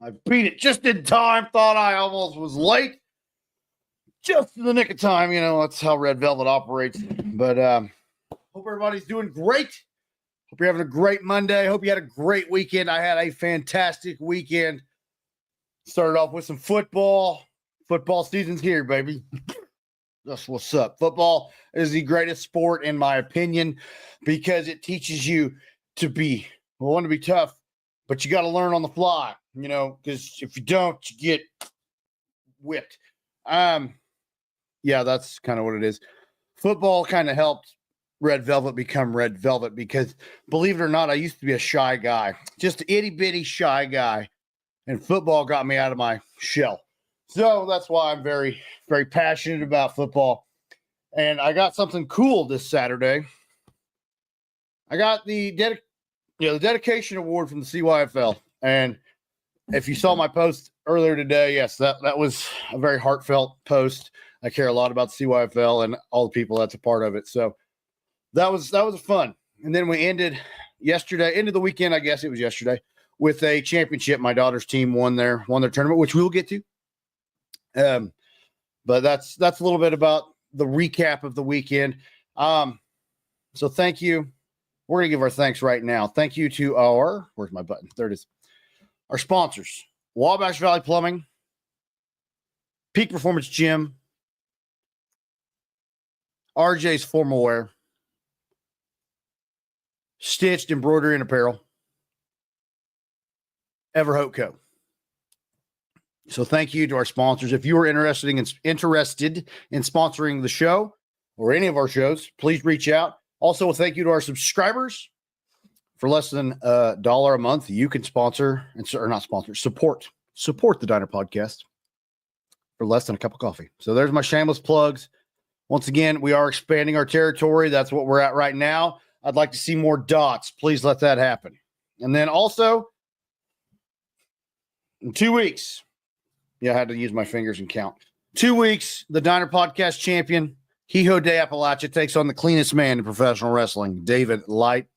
I beat it just in time. Thought I almost was late. Just in the nick of time. You know, that's how Red Velvet operates. But hope everybody's doing great. Hope you're having a great Monday. Hope you had a great weekend. I had a fantastic weekend. Started off with some football. Football season's here, baby. That's what's up. Football is the greatest sport, in my opinion, because it teaches you to be, well, to be tough, but you got to learn on the fly. You know, because if you don't, you get whipped. Yeah, that's kind of what it is. Football kind of helped Red Velvet become Red Velvet because, believe it or not, I used to be a shy guy, just an itty-bitty shy guy, and football got me out of my shell. So that's why I'm very, very passionate about football. And I got something cool this Saturday. I got the dedication award from the CYFL, and if you saw my post earlier today, yes, that was a very heartfelt post. I care a lot about the CYFL and all the people that's a part of it. So that was fun. And then we ended the weekend, I guess it was yesterday, with a championship. My daughter's team won their tournament, which we'll get to. But that's a little bit about the recap of the weekend. So thank you. We're gonna give our thanks right now. Thank you to where's my button? There it is. Our sponsors, Wabash Valley Plumbing, Peak Performance Gym, RJs Formalwear, Stitched Embroidery and Apparel, Haute Co. So thank you to our sponsors. If you are interested in sponsoring the show or any of our shows, please reach out. Also, thank you to our subscribers. For less than $1 a month, you can support the Diner Podcast for less than a cup of coffee. So there's my shameless plugs. Once again, we are expanding our territory. That's what we're at right now. I'd like to see more dots. Please let that happen. And then also, in 2 weeks, I had to use my fingers and count. 2 weeks, the Diner Podcast champion, Hijo de Appalachia, takes on the cleanest man in professional wrestling, David Light.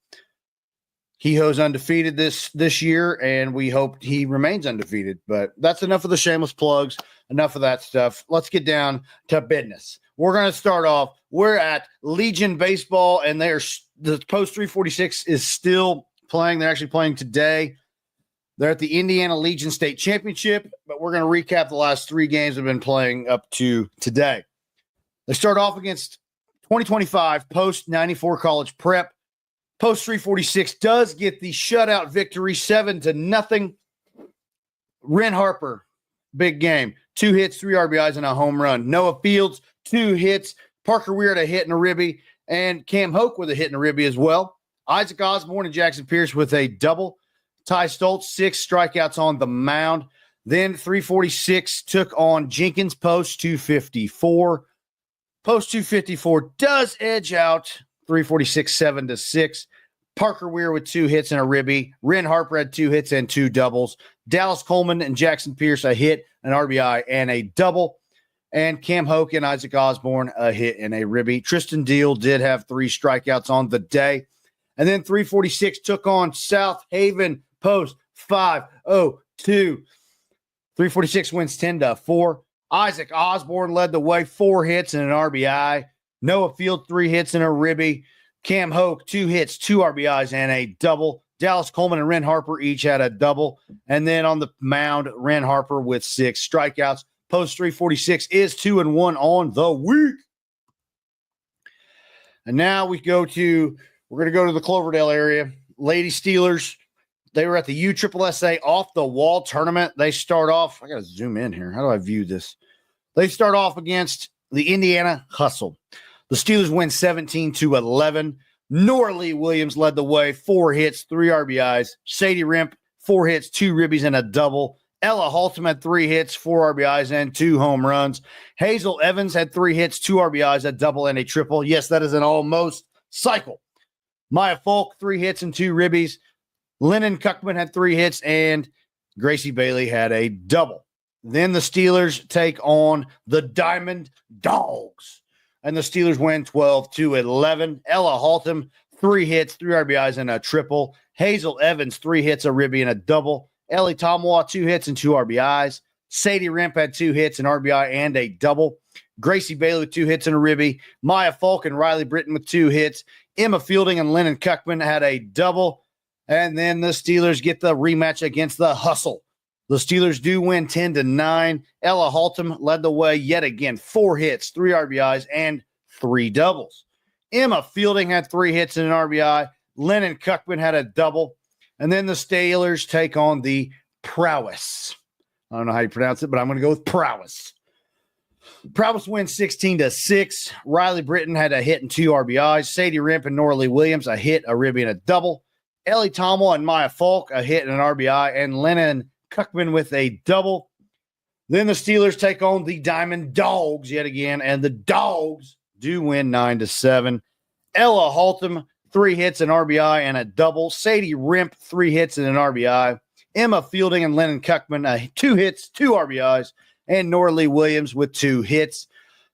Hijo's undefeated this year, and we hope he remains undefeated. But that's enough of the shameless plugs, enough of that stuff. Let's get down to business. We're going to start off. We're at Legion Baseball, and the Post 346 is still playing. They're actually playing today. They're at the Indiana Legion State Championship, but we're going to recap the last 3 games they've been playing up to today. They start off against 2025 Post 94 College Prep. Post 346 does get the shutout victory, 7-0. Ren Harper, big game. 2 hits, 3 RBIs, and a home run. Noah Fields, 2 hits. Parker Weir, a hit and a ribby. And Cam Hoke with a hit and a ribby as well. Isaac Osborne and Jackson Pierce with a double. Ty Stoltz, 6 strikeouts on the mound. Then 346 took on Jenkins, Post 254. Post 254 does edge out 346, 7-6. Parker Weir with 2 hits and a ribby. Ren Harper had 2 hits and 2 doubles. Dallas Coleman and Jackson Pierce, a hit, an RBI, and a double. And Cam Hoke and Isaac Osborne, a hit and a ribby. Tristan Deal did have 3 strikeouts on the day. And then 346 took on South Haven, Post 5-0-2. 346 wins 10-4. Isaac Osborne led the way, 4 hits and an RBI. Noah Field, 3 hits and a ribby. Cam Hoke, 2 hits, 2 RBIs, and a double. Dallas Coleman and Ren Harper each had a double. And then on the mound, Ren Harper with 6 strikeouts. Post 346 is 2-1 on the week. And now we're going to go to the Cloverdale area. Lady Steelers, they were at the USSSA Off the Wall tournament. They start off, I got to zoom in here. How do I view this? They start off against the Indiana Hustle. The Steelers win 17-11. Norley Williams led the way, 4 hits, 3 RBIs. Sadie Rimp, 4 hits, 2 ribbies, and a double. Ella Haltom had 3 hits, 4 RBIs, and 2 home runs. Hazel Evans had 3 hits, 2 RBIs, a double, and a triple. Yes, that is an almost cycle. Maya Folk, 3 hits and 2 ribbies. Lennon Cuckman had 3 hits, and Gracie Bailey had a double. Then the Steelers take on the Diamond Dogs, and the Steelers win 12-11. Ella Haltom, 3 hits, 3 RBIs, and a triple. Hazel Evans, 3 hits, a ribby, and a double. Ellie Tomawa, 2 hits and 2 RBIs. Sadie Rimp had 2 hits, an RBI, and a double. Gracie Bailey with 2 hits and a ribby. Maya Falk and Riley Britton with 2 hits. Emma Fielding and Lennon Cuckman had a double. And then the Steelers get the rematch against the Hustle. The Steelers do win 10-9. Ella Haltom led the way yet again. 4 hits, 3 RBIs, and 3 doubles. Emma Fielding had 3 hits and an RBI. Lennon Cuckman had a double. And then the Steelers take on the Prowess. I don't know how you pronounce it, but I'm going to go with Prowess. Prowess wins 16-6. Riley Britton had a hit and 2 RBIs. Sadie Rimp and Norley Williams, a hit, a ribby, and a double. Ellie Tomawa and Maya Falk, a hit and an RBI. And Lennon Cuckman with a double. Then the Steelers take on the Diamond Dogs yet again, and the Dogs do win 9-7. Ella Haltom, 3 hits, an RBI, and a double. Sadie Rimp, 3 hits and an RBI. Emma Fielding and Lennon Cuckman, 2 hits, 2 RBIs, and Norley Williams with 2 hits.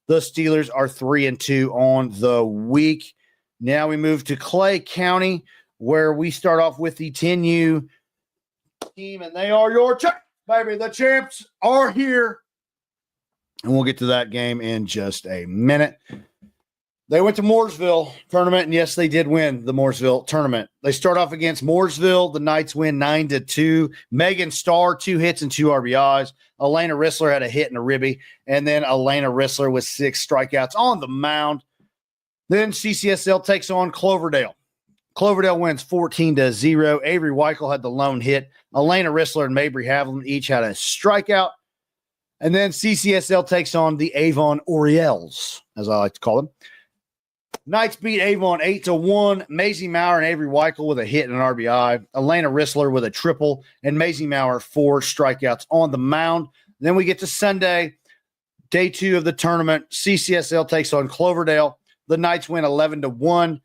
The Steelers are 3-2 on the week. Now we move to Clay County, where we start off with the 10U team, and they are your champs, baby. The champs are here. And we'll get to that game in just a minute. They went to Mooresville tournament, and yes, they did win the Mooresville tournament. They start off against Mooresville. The Knights win 9-2. Megan Starr, 2 hits and 2 RBIs. Elena Rissler had a hit and a ribby, and then Elena Rissler with 6 strikeouts on the mound. Then CCSL takes on Cloverdale. Cloverdale wins 14-0. Avery Weichel had the lone hit. Elena Rissler and Mabry Haviland each had a strikeout. And then CCSL takes on the Avon Orioles, as I like to call them. Knights beat Avon 8-1. Maisie Maurer and Avery Weichel with a hit and an RBI. Elena Rissler with a triple, and Maisie Maurer 4 strikeouts on the mound. Then we get to Sunday, day 2 of the tournament. CCSL takes on Cloverdale. The Knights win 11-1.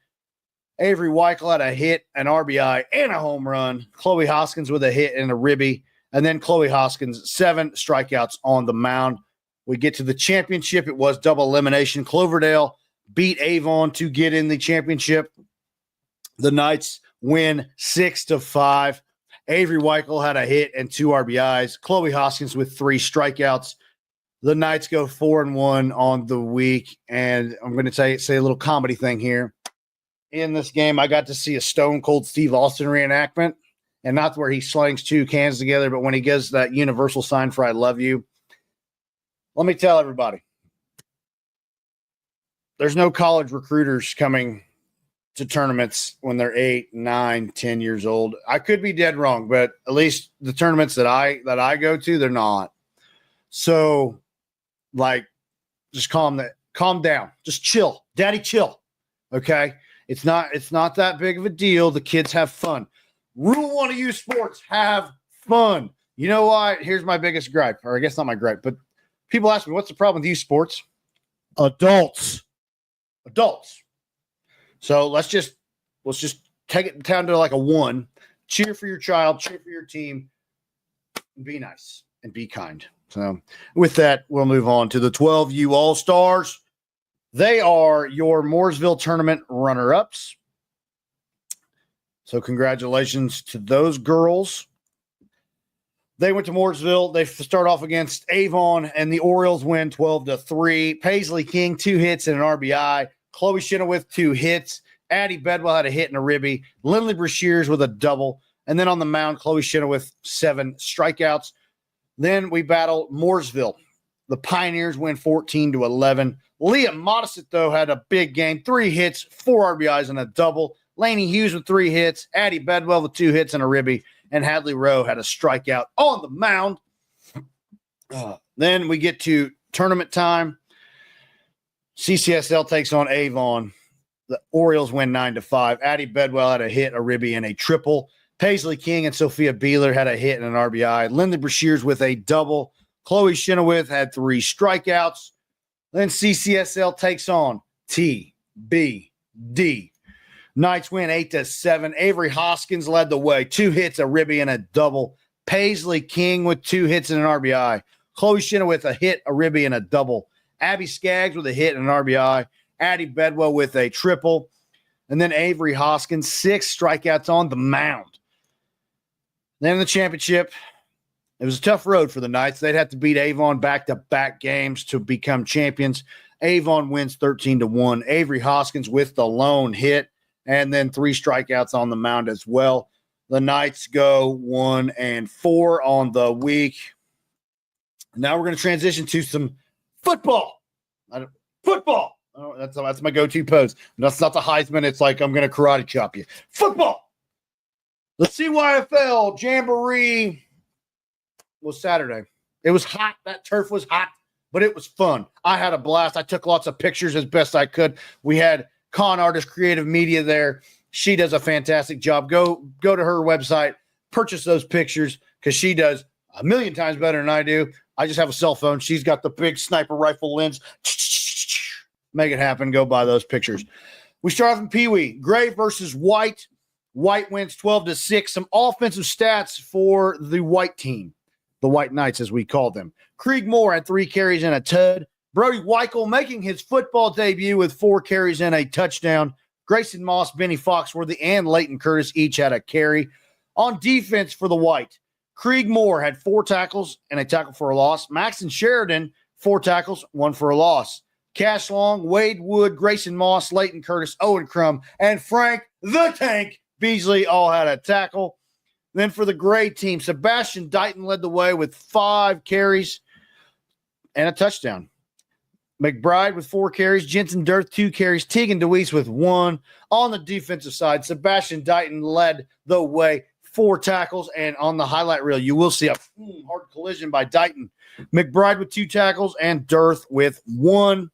Avery Weichel had a hit, an RBI, and a home run. Chloe Hoskins with a hit and a ribby. And then Chloe Hoskins, 7 strikeouts on the mound. We get to the championship. It was double elimination. Cloverdale beat Avon to get in the championship. The Knights win 6-5. Avery Weichel had a hit and 2 RBIs. Chloe Hoskins with 3 strikeouts. The Knights go 4-1 on the week. And I'm going to say a little comedy thing here. In this game, I got to see a Stone Cold Steve Austin reenactment, and not where he slings 2 cans together, but when he gives that universal sign for I love you. Let me tell everybody, there's no college recruiters coming to tournaments when they're 8, 9, 10 years old. I could be dead wrong, but at least the tournaments that I go to, they're not. So, like, just calm down. Just chill. Daddy, chill. Okay? It's not that big of a deal. The kids have fun. Rule 1 of youth sports, have fun. You know why? Here's my biggest gripe, or I guess not my gripe, but people ask me, what's the problem with youth sports? Adults. So let's just take it down to like a 1. Cheer for your child, cheer for your team, and be nice and be kind. So with that, we'll move on to the 12U All-Stars. They are your Mooresville tournament runner-ups. So congratulations to those girls. They went to Mooresville. They start off against Avon, and the Orioles win 12-3. Paisley King, 2 hits and an RBI. Chloe Chenoweth, 2 hits. Addie Bedwell had a hit and a ribby. Lindley Brashears with a double. And then on the mound, Chloe Chenoweth, 7 strikeouts. Then we battle Mooresville. The Pioneers win 14-11. Leah Modisett, though, had a big game. 3 hits, 4 RBIs, and a double. Lainey Hughes with 3 hits. Addie Bedwell with 2 hits and a ribby. And Hadley Rowe had a strikeout on the mound. Then we get to tournament time. CCSL takes on Avon. The Orioles win 9-5. Addie Bedwell had a hit, a ribby, and a triple. Paisley King and Sophia Beeler had a hit and an RBI. Linda Brashears with a double. Chloe Chenoweth had 3 strikeouts. Then CCSL takes on TBD. Knights win 8-7. Avery Hoskins led the way. 2 hits, a ribby, and a double. Paisley King with 2 hits and an RBI. Chloe Shinna with a hit, a ribby, and a double. Abby Skaggs with a hit and an RBI. Addie Bedwell with a triple. And then Avery Hoskins, 6 strikeouts on the mound. Then in the championship, it was a tough road for the Knights. They'd have to beat Avon back-to-back games to become champions. Avon wins 13-1. Avery Hoskins with the lone hit, and then 3 strikeouts on the mound as well. The Knights go 1-4 on the week. Now we're going to transition to some football. Football. Oh, that's my go-to pose. That's not the Heisman. It's like I'm going to karate chop you. Football. The CYFL Jamboree was Saturday. It was hot. That turf was hot, but it was fun. I had a blast. I took lots of pictures as best I could. We had Con Artist Creative Media there. She does a fantastic job. Go to her website, purchase those pictures because she does a million times better than I do. I just have a cell phone. She's got the big sniper rifle lens. Make it happen. Go buy those pictures. We start off in Pee Wee. Gray versus White. White wins 12-6. Some offensive stats for the White team. The White Knights, as we call them. Krieg Moore had 3 carries and a tud. Brody Weichel making his football debut with 4 carries and a touchdown. Grayson Moss, Benny Foxworthy, and Leighton Curtis each had a carry. On defense for the White, Krieg Moore had 4 tackles and a tackle for a loss. Maxon Sheridan, 4 tackles, 1 for a loss. Cash Long, Wade Wood, Grayson Moss, Leighton Curtis, Owen Crum, and Frank the Tank Beasley all had a tackle. Then for the Gray team, Sebastian Dighton led the way with 5 carries and a touchdown. McBride with 4 carries, Jensen Dirth 2 carries, Tegan DeWeese with 1. On the defensive side, Sebastian Dighton led the way, 4 tackles, and on the highlight reel, you will see a hard collision by Dighton. McBride with 2 tackles and Dirth with 1.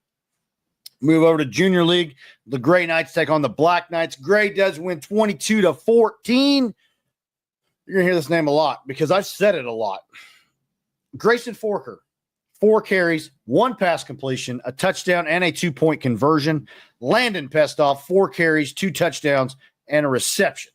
Move over to Junior League. The Gray Knights take on the Black Knights. Gray does win 22-14. You're going to hear this name a lot because I've said it a lot. Grayson Forker, 4 carries, 1 pass completion, a touchdown, and a 2-point conversion. Landon Pestoff, 4 carries, 2 touchdowns, and a reception.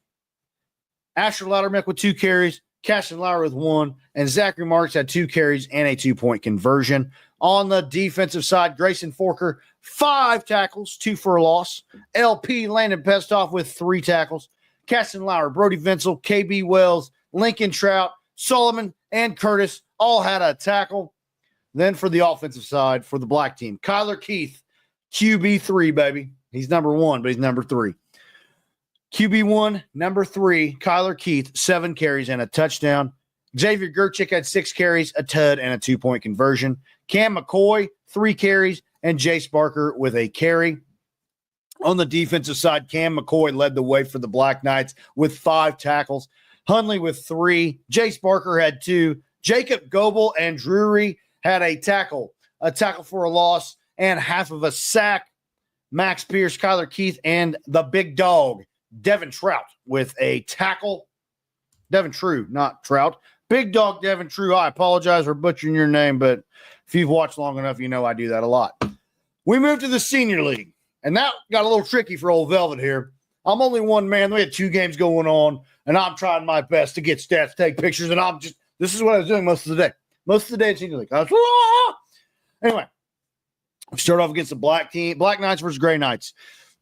Asher Loudermilk with 2 carries, Cashin Lauer with 1, and Zachary Marks had 2 carries and a 2-point conversion. On the defensive side, Grayson Forker, 5 tackles, 2 for a loss. LP Landon Pestoff with 3 tackles. Cashin Lauer, Brody Vinsel, KB Wells, Lincoln Trout, Solomon, and Curtis all had a tackle. Then for the offensive side, for the Black team, Kyler Keith, QB3, baby. He's number 1, but he's number 3. QB1, number 3, Kyler Keith, 7 carries and a touchdown. Xavier Gerchik had 6 carries, a tud, and a 2-point conversion. Cam McCoy, 3 carries, and Jace Barker with a carry. On the defensive side, Cam McCoy led the way for the Black Knights with 5 tackles. Hundley with 3. Jace Barker had 2. Jacob Goebel and Drury had a tackle for a loss, and half of a sack. Max Pierce, Kyler Keith, and the big dog, Devin Trout, with a tackle. Devin True, not Trout. Big dog Devin True. I apologize for butchering your name, but if you've watched long enough, you know I do that a lot. We moved to the Senior League, and that got a little tricky for old Velvet here. I'm only one man. We had 2 games going on, and I'm trying my best to get stats, take pictures, and this is what I was doing most of the day. Most of the day in Senior League. Anyway, we start off against the Black team. Black Knights versus Gray Knights.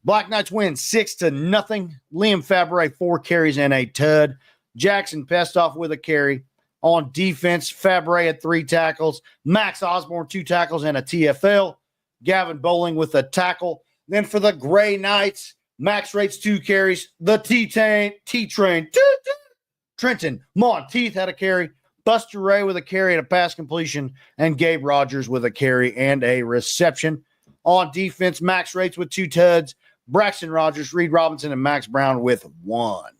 Black Knights win 6-0. Liam Fabre, 4 carries and a tud. Jackson Pestoff with a carry. On defense, Fabre had 3 tackles. Max Osborne, 2 tackles and a TFL. Gavin Bowling with a tackle. Then for the Gray Knights, Max Rates 2 carries. The T-Train, Trenton Monteith had a carry. Buster Ray with a carry and a pass completion. And Gabe Rogers with a carry and a reception. On defense, Max Rates with 2 tuds. Braxton Rogers, Reed Robinson, and Max Brown with 1.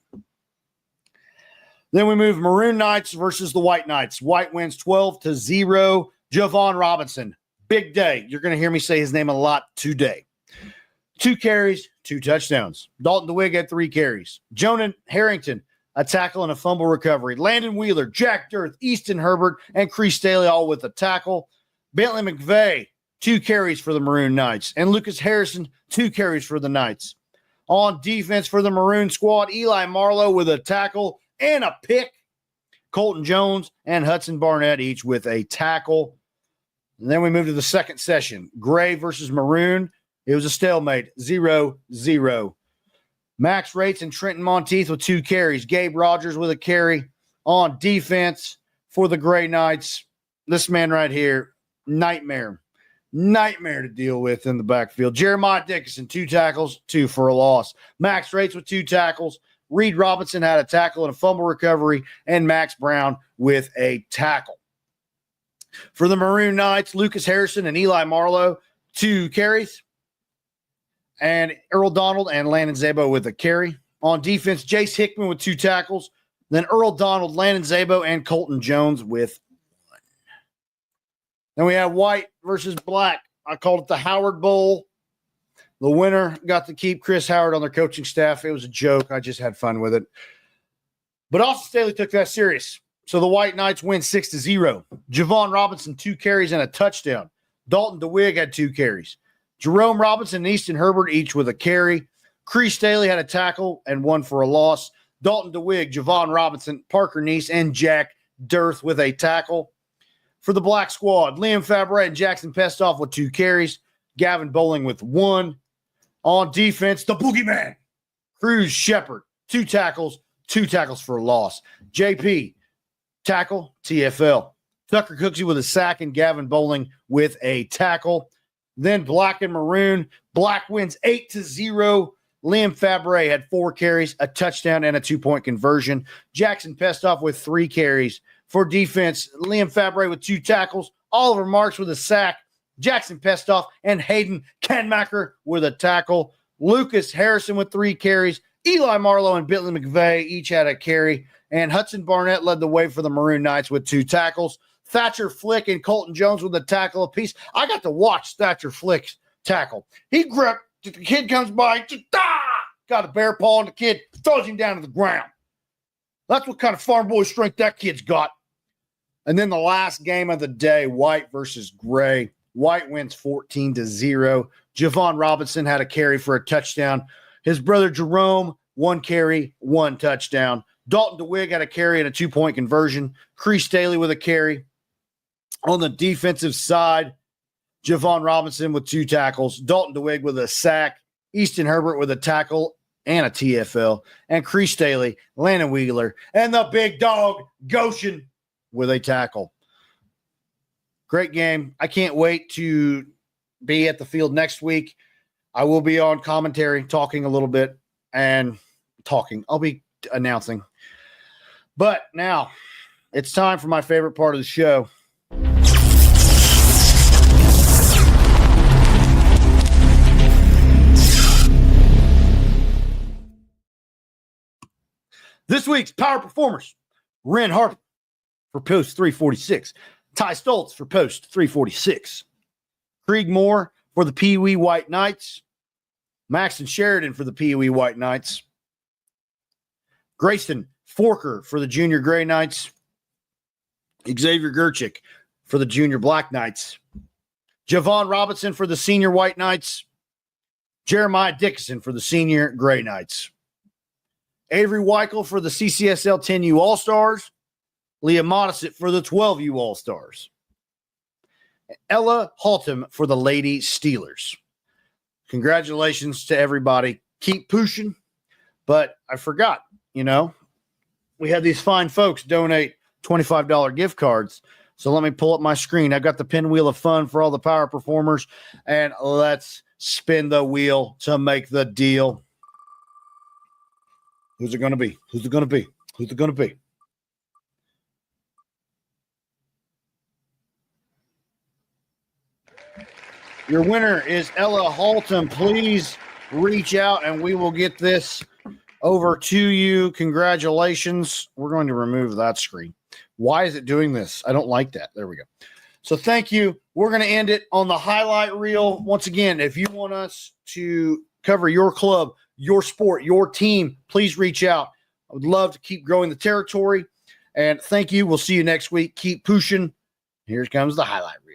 Then we move Maroon Knights versus the White Knights. White wins 12-0. Javon Robinson, big day. You're going to hear me say his name a lot today. 2 carries, 2 touchdowns. Dalton DeWitt had 3 carries. Jonah Harrington, a tackle and a fumble recovery. Landon Wheeler, Jack Dirth, Easton Herbert, and Cree Staley all with a tackle. Bentley McVeigh, 2 carries for the Maroon Knights. And Lucas Harrison, 2 carries for the Knights. On defense for the Maroon squad, Eli Marlowe with a tackle and a pick. Colton Jones and Hudson Barnett each with a tackle. And then we move to the second session. Gray versus Maroon. It was a stalemate, 0-0. Max Rates and Trenton Monteith with 2 carries. Gabe Rogers with a carry. On defense for the Gray Knights, this man right here, nightmare to deal with in the backfield. Jeremiah Dickinson, 2 tackles, 2 for a loss. Max Rates with 2 tackles. Reed Robinson had a tackle and a fumble recovery, and Max Brown with a tackle. For the Maroon Knights, Lucas Harrison and Eli Marlowe, 2 carries. And Earl Donald and Landon Zabo with a carry. On defense, Jace Hickman with 2 tackles. Then Earl Donald, Landon Zabo, and Colton Jones with 1. Then we have white versus black. I called it the Howard Bowl. The winner got to keep Chris Howard on their coaching staff. It was a joke. I just had fun with it. But Austin Staley took that serious. So the White Knights win 6-0. Javon Robinson, 2 carries and a touchdown. Dalton DeWig had 2 carries. Jerome Robinson and Easton Herbert each with a carry. Cree Staley had a tackle and 1 for a loss. Dalton DeWig, Javon Robinson, Parker Neese, and Jack Dearth with a tackle. For the black squad, Liam Fabre and Jackson Pestoff with 2 carries. Gavin Bowling with 1. On defense, the boogeyman, Cruz Shepard, 2 tackles for a loss. JP, tackle, TFL. Tucker Cooksey with a sack and Gavin Bowling with a tackle. Then black and maroon. Black wins 8-0. Liam Fabre had 4 carries, a touchdown, and a 2-point conversion. Jackson Pestoff with 3 carries. For defense, Liam Fabre with 2 tackles. Oliver Marks with a sack. Jackson Pestoff and Hayden Kanmacher with a tackle. Lucas Harrison with 3 carries. Eli Marlowe and Bentley McVeigh each had a carry. And Hudson Barnett led the way for the Maroon Knights with 2 tackles. Thatcher Flick and Colton Jones with a tackle apiece. I got to watch Thatcher Flick's tackle. He gripped. The kid comes by. Just, got a bear paw on the kid. Throws him down to the ground. That's what kind of farm boy strength that kid's got. And then the last game of the day, White versus Gray. White wins 14-0. Javon Robinson had a carry for a touchdown. His brother Jerome, 1 carry, 1 touchdown. Dalton DeWig had a carry and a 2-point conversion. Cree Staley with a carry. On the defensive side, Javon Robinson with 2 tackles. Dalton DeWig with a sack. Easton Herbert with a tackle and a TFL. And Cree Staley, Landon Wheeler, and the big dog, Goshen, with a tackle. Great game. I can't wait to be at the field next week. I will be on commentary, talking a little bit and talking. I'll be announcing. But now it's time for my favorite part of the show. This week's power performers: Ren Harper for post 346. Ty Stoltz for post 346. Krieg Moore for the Pee Wee White Knights. Maxon Sheridan for the Pee Wee White Knights. Grayson Forker for the Junior Gray Knights. Xavier Gerchik for the Junior Black Knights. Javon Robinson for the Senior White Knights. Jeremiah Dickinson for the Senior Gray Knights. Avery Weichel for the CCSL 10U All-Stars. Leah Modisett for the 12U All-Stars. Ella Haltom for the Lady Steelers. Congratulations to everybody. Keep pushing. But I forgot, we had these fine folks donate $25 gift cards. So let me pull up my screen. I've got the pinwheel of fun for all the power performers. And let's spin the wheel to make the deal. Who's it going to be? Who's it going to be? Who's it going to be? Your winner is Ella Haltom. Please reach out and we will get this over to you. Congratulations. We're going to remove that screen. Why is it doing this? I don't like that. There we go. So thank you. We're going to end it on the highlight reel. Once again, if you want us to cover your club, your sport, your team, please reach out. I would love to keep growing the territory. And thank you. We'll see you next week. Keep pushing. Here comes the highlight reel.